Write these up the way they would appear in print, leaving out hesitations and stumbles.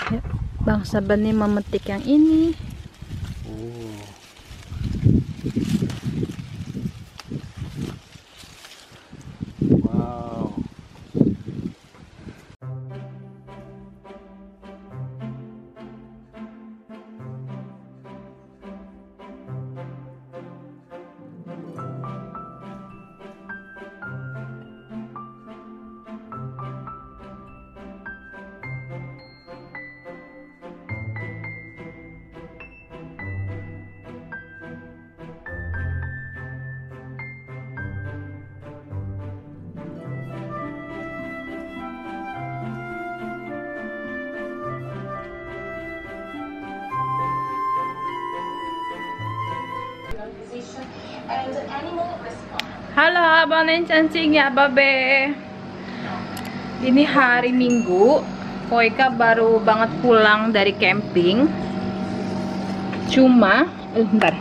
Ya, Bang Sabani memetik yang ini. Wow. Halo abang yang cantik ya babe. Ini hari Minggu. Poika baru banget pulang dari camping. Cuma bentar.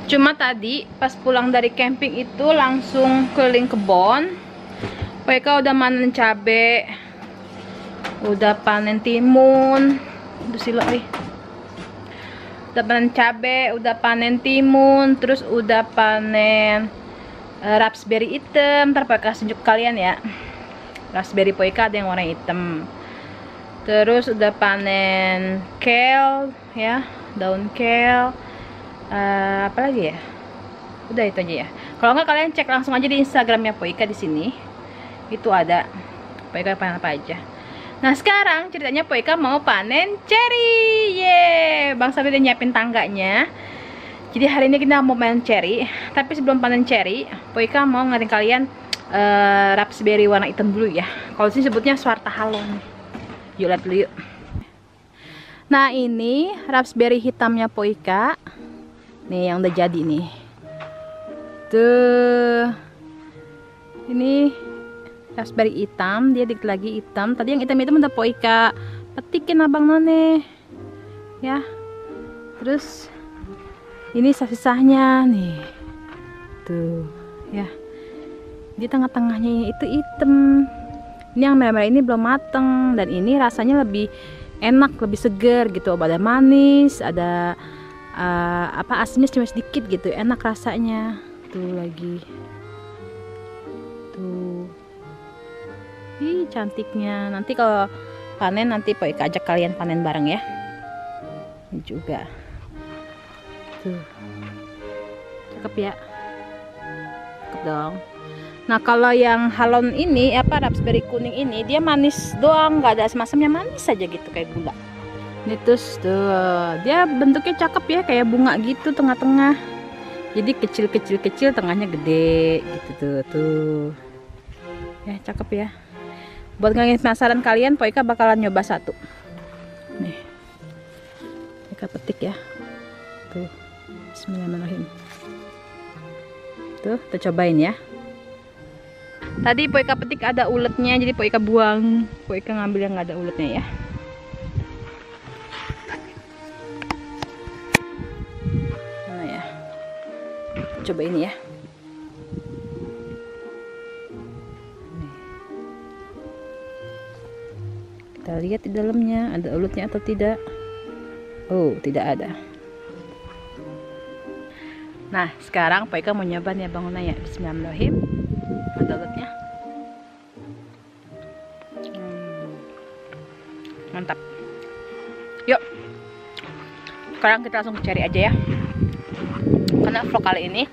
Cuma tadi pas pulang dari camping itu langsung keliling kebon. Poika udah panen cabe, udah panen timun. Udah sila udah panen cabe, udah panen timun, terus udah panen raspberry hitam. Ntar Poika tunjuk kalian ya. Raspberry Poika ada yang warna hitam. Terus udah panen kale ya, daun kale. Apa lagi ya? Udah itu aja ya. Kalau nggak kalian cek langsung aja di Instagramnya Poika di sini. Itu ada Poika panen apa aja. Nah sekarang ceritanya Poika mau panen cherry. Yeay, Bang Sabi udah nyiapin tangganya. Jadi hari ini kita mau panen cherry. Tapi sebelum panen cherry, Poika mau ngeliatin kalian raspberry warna hitam dulu ya. Kalau sini sebutnya Swarta Halon. Yuk lihat dulu yuk. Nah ini raspberry hitamnya Poika. Nih yang udah jadi nih. Tuh. Ini raspberry hitam, dia dikit lagi hitam. Tadi yang hitam-hitam udah Poika petikin abang None ya. Terus ini sisa-sisanya nih tuh ya, di tengah-tengahnya itu hitam. Ini yang merah-merah ini belum mateng, dan ini rasanya lebih enak, lebih seger gitu. Ada manis, ada apa asinnya cuma sedikit gitu, enak rasanya. Tuh lagi tuh. Ih, cantiknya. Nanti kalau panen, nanti Poika ajak kalian panen bareng ya. Ini juga. Tuh. Cakep ya. Cakep dong. Nah, kalau yang halon ini, apa raspberry kuning ini, dia manis doang, nggak ada asam-asamnya, manis aja gitu kayak gula. Ini terus tuh, dia bentuknya cakep ya, kayak bunga gitu tengah-tengah. Jadi kecil-kecil, tengahnya gede gitu tuh. Ya, cakep ya. Buat ngangin penasaran kalian, Poika bakalan nyoba satu. Nih. Poika petik ya. Tuh. Bismillahirrahmanirrahim. Tuh, kita cobain ya. Tadi Poika petik ada uletnya, jadi Poika buang. Poika ngambil yang nggak ada uletnya ya. Mana ya? Coba ini ya. Kita lihat di dalamnya ada ulutnya atau tidak. Oh, tidak ada. Nah, sekarang Poika mau nyoba nih Bang Una ya. Bismillahirrahmanirrahim. Ada ulutnya. Mantap. Yuk. Sekarang kita langsung cari aja ya. Karena vlog kali ini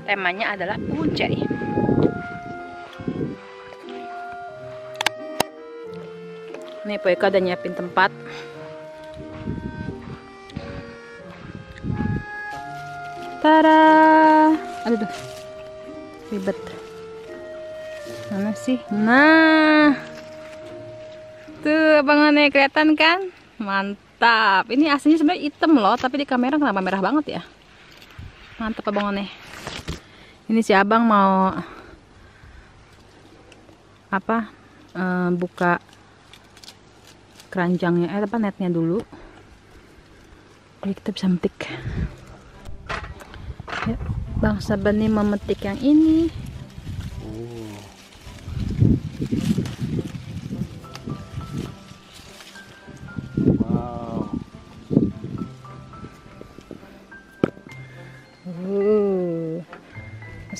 temanya adalah cari. Nih Poika udah nyiapin tempat. Tada! Aduh, ribet. Mana sih? Nah, tuh Abang None kelihatan kan? Mantap. Ini aslinya sebenarnya hitam loh, tapi di kamera kenapa merah banget ya? Mantap Abang None. Ini si Abang mau apa? Buka keranjangnya, apa netnya dulu. Jadi kita bisa metik. Ya, Bang Sabani memetik yang ini.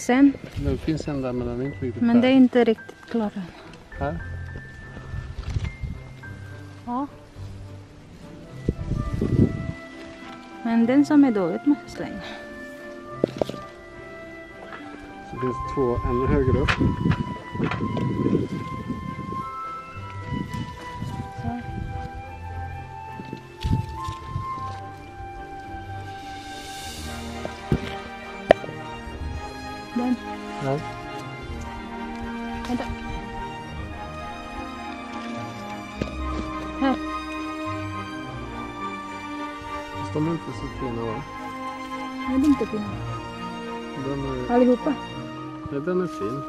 isen. Det finns en där men den är inte riktigt Men det är färdig. inte riktigt klar än. Här. Ja. Men den som är dåligt måste jag slänga. Så finns det två ännu högre upp. Så. Den. Ja. Vänta. Här. Fast de är inte så fina va? Nej, det är inte fina. Den är, Allihopa. nej, den är fin.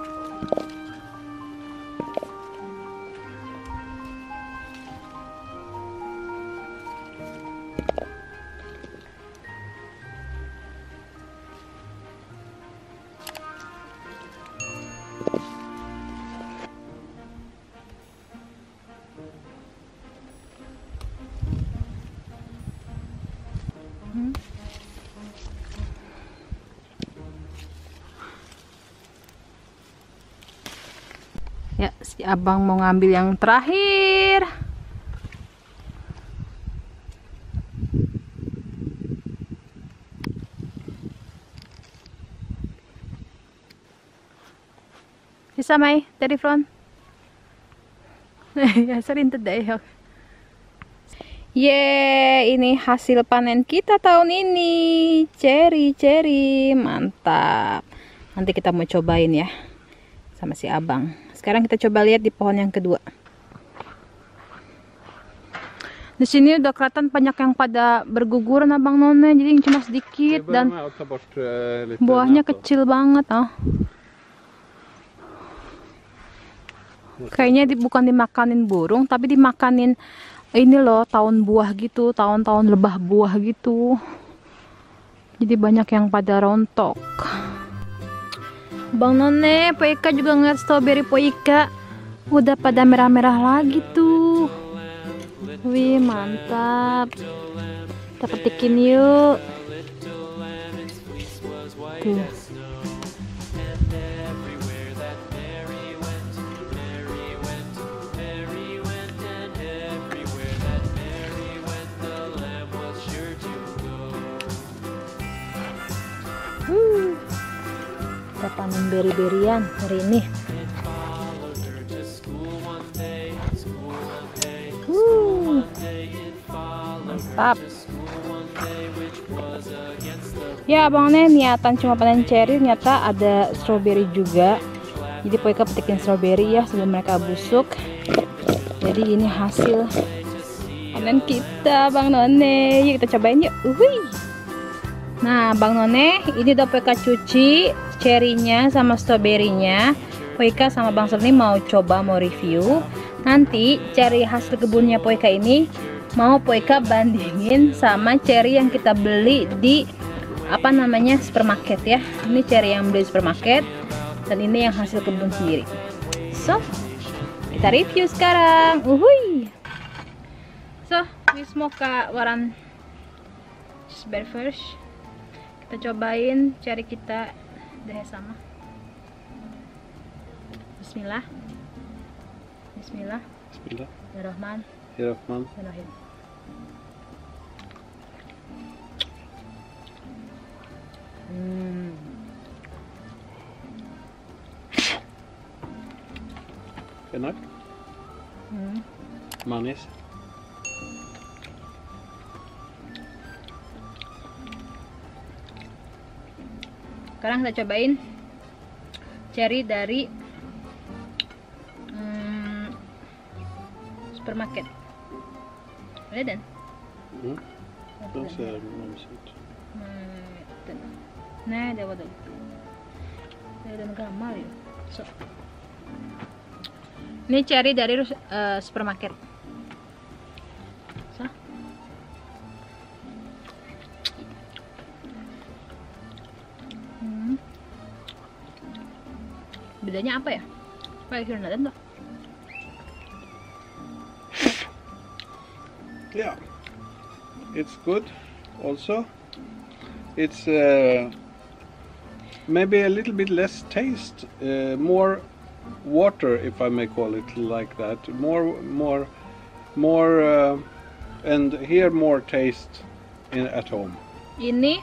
Ya, si abang mau ngambil yang terakhir. Bisa Mai, därifrån. Jag ser inte dig. Yeay, ini hasil panen kita tahun ini. Cherry, mantap. Nanti kita mau cobain ya sama si abang. Sekarang kita coba lihat di pohon yang kedua. Di sini udah kelihatan banyak yang pada berguguran abang None, jadi cuma sedikit dan buahnya kecil banget. Oh. Kayaknya bukan dimakanin burung, tapi dimakanin ini loh, tahun buah gitu, tahun-tahun lebah buah gitu. Jadi banyak yang pada rontok. Bang None, Poika juga ngeliat strawberry Poika udah pada merah-merah lagi tuh. Wih, mantap. Kita petikin yuk. Tuh. Kita panen beri-berian hari ini. Mantap. Ya abang None, niatan cuma panen cherry, ternyata ada strawberry juga. Jadi Poika petikin strawberry ya sebelum mereka busuk. Jadi ini hasil panen kita Bang None. Yuk kita cobain yuk. Nah Bang None, ini udah Poika cuci cherry-nya sama strawberry-nya. Poika sama Bang Sony mau coba, mau review. Nanti cari hasil kebunnya Poika ini mau Poika bandingin sama cherry yang kita beli di apa namanya supermarket ya. Ini cherry yang beli di supermarket dan ini yang hasil kebun sendiri. So kita review sekarang. So we smoke waran very first. Kita cobain cherry kita deh sama. Bismillah. Bismillahirrahmanirrahim. Enak. Manis. Sekarang kita cobain cherry dari supermarket. Ada den? De ser mums ut. Nej, det var den. Det är den gammal ju. Så. Ini cherry dari supermarket. So. Bedanya apa ya? Kayak hirnaden tuh. Yeah, it's good. Also, it's maybe a little bit less taste, more water, if I may call it like that. More, and here more taste at home. Ini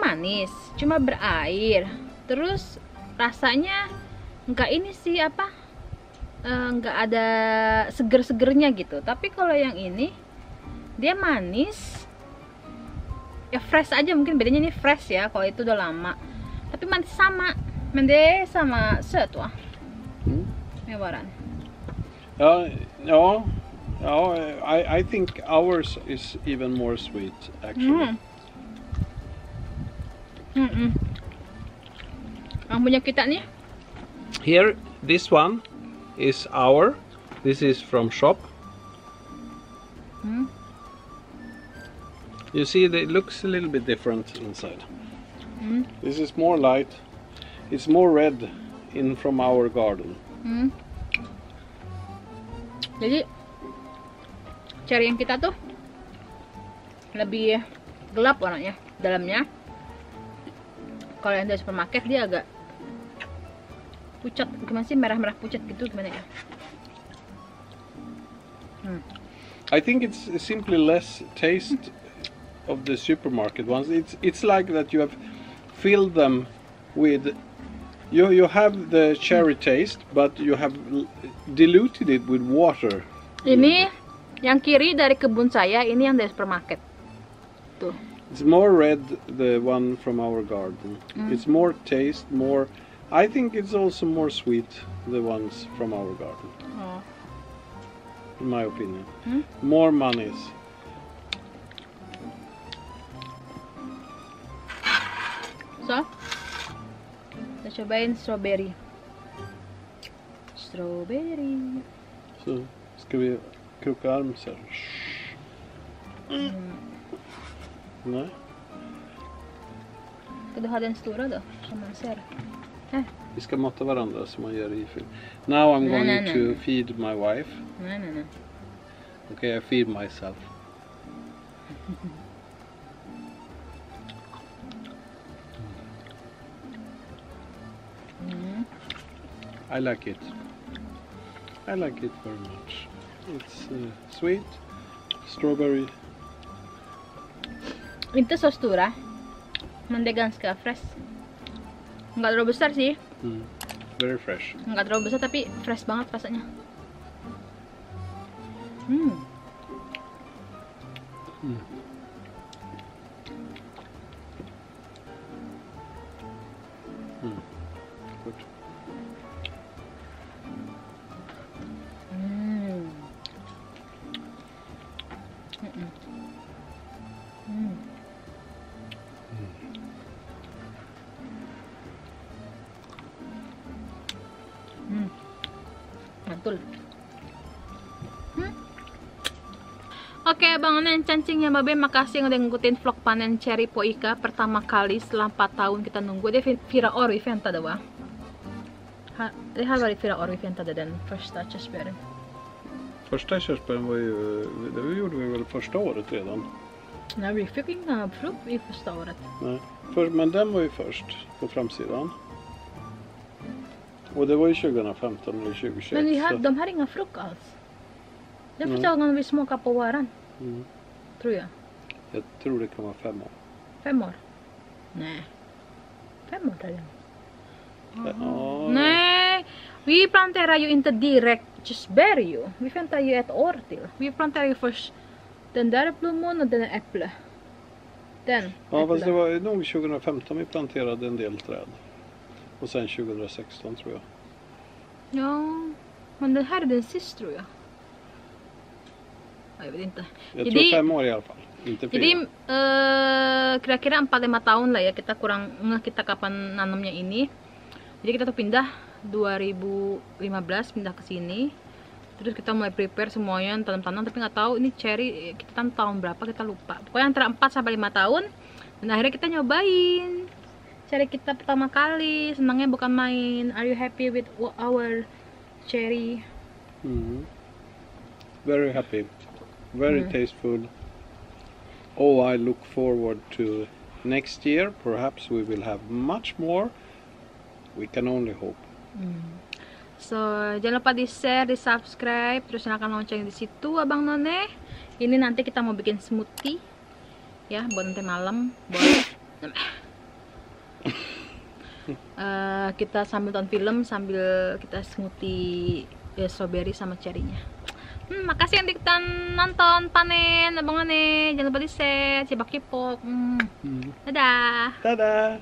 manis, cuma berair. Terus rasanya nggak ini sih apa? Nggak ada seger-segernya gitu. Tapi kalau yang ini dia manis. Ya fresh aja, mungkin bedanya ini fresh ya, kalau itu udah lama. Tapi manis sama, mende sama sötwa. Med varann. Ja, I think ours is even more sweet actually. Yang punya kita nih. Here, this one is our. This is from shop. You see, it looks a little bit different inside. This is more light. It's more red from our garden. Jadi cherry yang kita tuh lebih gelap warnanya dalamnya. Kalau yang dari supermarket dia agak pucat, gimana sih, merah-merah pucat gitu, gimana ya? I think it's simply less taste of the supermarket ones. It's like that you have filled them with. You have the cherry taste, but you have diluted it with water. Ini yang kiri dari kebun saya, ini yang dari supermarket. Tuh. It's more red, the one from our garden. It's more taste, more. I think it's also more sweet, the ones from our garden. Oh. In my opinion, more manis. So, kita cobain strawberry. Strawberry. Så ska vi kroka arm så här. Nej. Ska du ha den stora då, som man ser? Här. Vi ska mata varandra som man gör i film. Now I'm going to feed my wife. Nej. Okay, I feed myself. I like it. I like it very much. It's sweet, strawberry. Inte så stora, men det är ganska fresh. Nggak terlalu besar sih. Very fresh. Nggak terlalu besar tapi fresh banget rasanya. Good. Mantul. Oke, Bang Nen, cancingnya Babe, makasih udah ngikutin vlog panen cherry po Ika pertama kali setelah 4 tahun kita nunggu. Det är 4 år vi väntade, va? Det har varit 4 år vi väntade den första körsbären. Första körsbären var ju, det gjorde vi väl första året redan? Nej, vi fick inga frukt i första året. Nej, men den var ju först på framsidan. Och det var ju 2015 eller 2021. Men de har inga frukt alls. Det är första gången vi smakar på varan. Tror jag. Jag tror det kan vara 5 år. 5 år? Nej. 5 år är det. Ja. Nej, vi planterar ju inte direkt körsbär ju. Vi väntar ju 1 år till. Vi planterar ju först den där blommon och den där äpple. Den. Ja, fast det var nog 2015 vi planterade en del träd. Och sen 2016 tror jag. Ja, men den här är den sist tror jag. Jag vet inte. Jag tror 5 år i alla fall. Inte 4. Jadi kira-kira 4-5 tahun lah ya, kita kurang ngeh kita kapan nanamnya ini. Jadi kita tuh pindah 2015 pindah ke sini. Terus kita mulai prepare semuanya tanam-tanam, tapi nggak tahu ini cherry kita tanam tahun berapa, kita lupa. Pokoknya antara 4-5 tahun. Dan akhirnya kita nyobain cherry kita pertama kali. Senangnya bukan main. Are you happy with our cherry? Very happy. Very tasteful. Oh, I look forward to next year perhaps we will have much more. We can only hope. So, jangan lupa di-share, di-subscribe, terus nyalakan lonceng di situ, Abang None. Ini nanti kita mau bikin smoothie ya, buat nanti malam, buat kita sambil nonton film sambil kita smoothie strawberry sama cherry-nya. Makasih yang ikutan nonton panen Abang None. Jangan lupa di-share, Cibak Kipok. Dadah. Dadah.